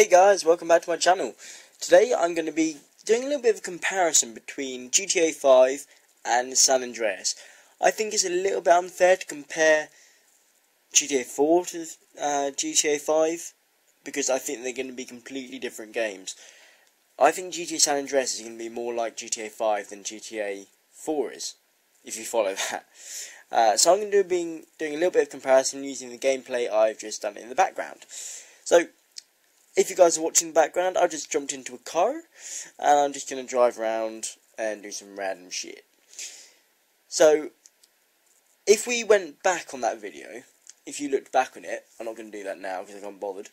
Hey guys, welcome back to my channel. Today I'm going to be doing a little bit of a comparison between GTA 5 and San Andreas. I think it's a little bit unfair to compare GTA 4 to GTA 5 because I think they're going to be completely different games. I think GTA San Andreas is going to be more like GTA 5 than GTA 4 is, if you follow that. So I'm going to be doing a little bit of comparison using the gameplay I've just done in the background. So, if you guys are watching in the background, I've just jumped into a car, and I'm just going to drive around and do some random shit. So, if we went back on that video, if you looked back on it, I'm not going to do that now because I can't be bothered,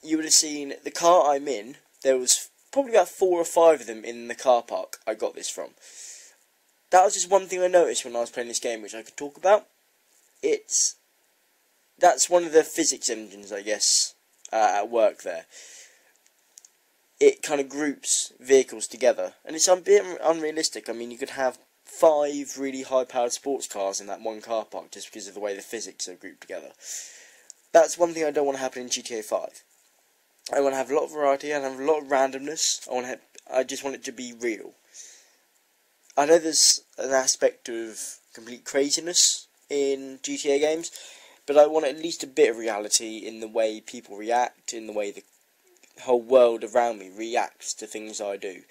you would have seen the car I'm in. There was probably about 4 or 5 of them in the car park I got this from. That was just one thing I noticed when I was playing this game, which I could talk about. That's one of the physics engines, I guess, at work there. It kind of groups vehicles together, and it's a bit unrealistic. I mean, you could have 5 really high-powered sports cars in that one car park just because of the way the physics are grouped together. That's one thing I don't want to happen in GTA 5. I want to have a lot of variety, and have a lot of randomness. I just want it to be real. I know there's an aspect of complete craziness in GTA games, but I want at least a bit of reality in the way people react, in the way the whole world around me reacts to things I do,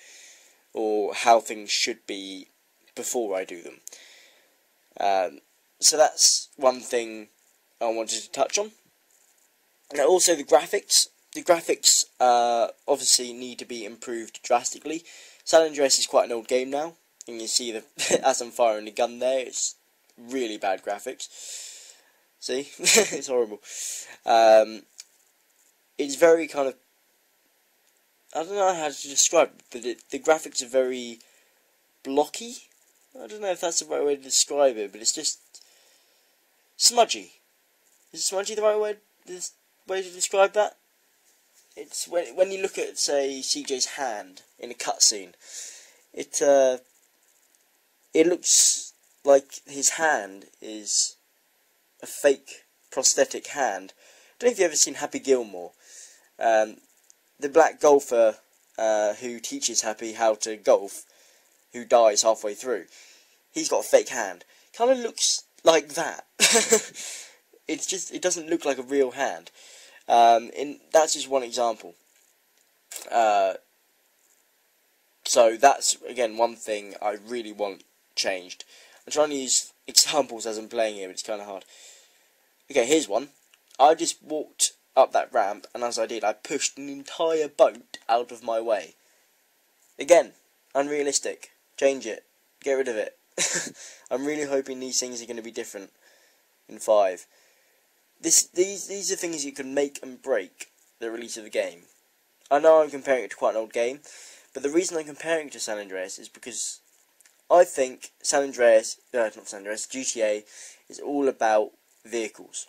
or how things should be before I do them. So that's one thing I wanted to touch on. Now also the graphics. The graphics obviously need to be improved drastically. San Andreas is quite an old game now, and you see as I'm firing the gun there, it's really bad graphics. See? It's horrible. It's very kind of, I don't know how to describe it, but the graphics are very blocky. I don't know if that's the right way to describe it, but it's just smudgy. Is smudgy the right way to describe that? It's when you look at, say, CJ's hand in a cutscene, it looks like his hand is a fake prosthetic hand. I don't know if you've ever seen Happy Gilmore, the black golfer who teaches Happy how to golf, who dies halfway through. He's got a fake hand. Kind of looks like that. It doesn't look like a real hand. That's just one example. So that's, again, one thing I really want changed. I'm trying to use examples as I'm playing here, but it's kind of hard. Okay, here's one. I just walked up that ramp, and as I did, I pushed an entire boat out of my way. Again, unrealistic. Change it. Get rid of it. I'm really hoping these things are going to be different in 5. These are things you can make and break the release of the game. I know I'm comparing it to quite an old game, but the reason I'm comparing it to San Andreas is because I think GTA is all about vehicles.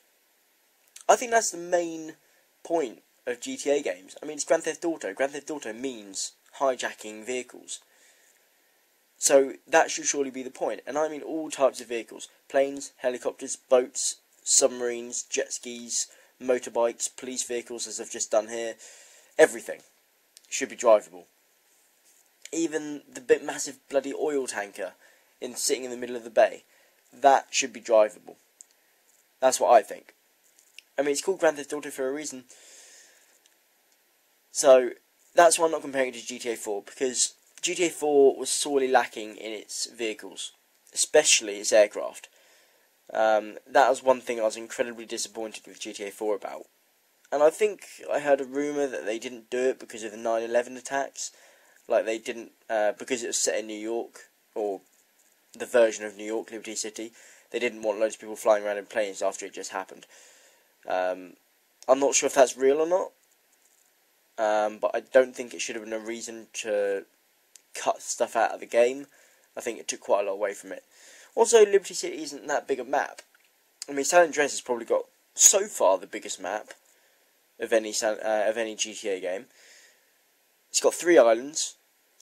I think that's the main point of GTA games. I mean, it's Grand Theft Auto. Grand Theft Auto means hijacking vehicles. So that should surely be the point. And I mean all types of vehicles. Planes, helicopters, boats, submarines, jet skis, motorbikes, police vehicles, as I've just done here. Everything should be drivable. Even the big massive bloody oil tanker sitting in the middle of the bay, that should be drivable. That's what I think. I mean, it's called Grand Theft Auto for a reason. So that's why I'm not comparing it to GTA 4, because GTA 4 was sorely lacking in its vehicles, especially its aircraft. That was one thing I was incredibly disappointed with GTA 4 about. And I think I heard a rumour that they didn't do it because of the 9/11 attacks. Like they didn't, because it was set in New York, or the version of New York, Liberty City, they didn't want loads of people flying around in planes after it just happened. I'm not sure if that's real or not, but I don't think it should have been a reason to cut stuff out of the game. I think it took quite a lot away from it. Also, Liberty City isn't that big a map. I mean, San Andreas has probably got, so far, the biggest map of any GTA game. It's got 3 islands,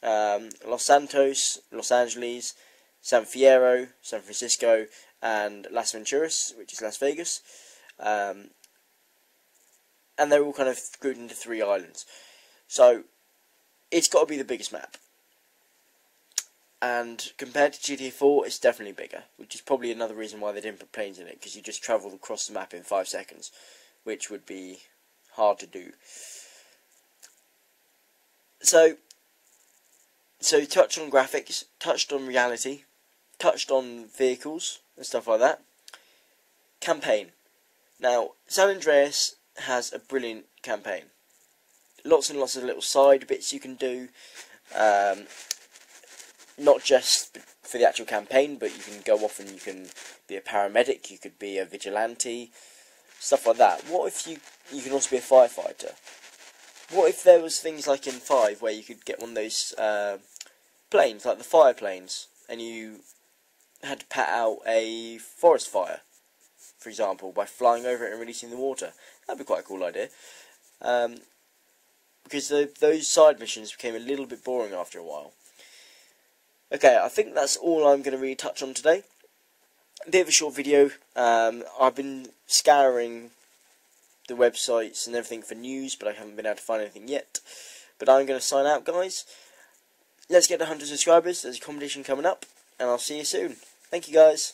Los Santos, Los Angeles, San Fierro, San Francisco, and Las Venturas, which is Las Vegas. and they're all kind of grouped into 3 islands. So it's got to be the biggest map. And compared to GTA 4, it's definitely bigger, which is probably another reason why they didn't put planes in it, because you just travel across the map in 5 seconds, which would be hard to do. So touched on graphics, touched on reality, touched on vehicles and stuff like that. Campaign. Now, San Andreas has a brilliant campaign. Lots and lots of little side bits you can do. Not just for the actual campaign, but you can go off and you can be a paramedic, you could be a vigilante, stuff like that. What if you can also be a firefighter? What if there was things like in 5 where you could get one of those planes, like the fire planes, and you had to pat out a forest fire, for example, by flying over it and releasing the water? That'd be quite a cool idea. Because those side missions became a little bit boring after a while. Okay, I think that's all I'm going to really touch on today. A bit of a short video. I've been scouring the websites and everything for news, but I haven't been able to find anything yet. But I'm going to sign out, guys. Let's get to 100 subscribers. There's a competition coming up, and I'll see you soon. Thank you, guys.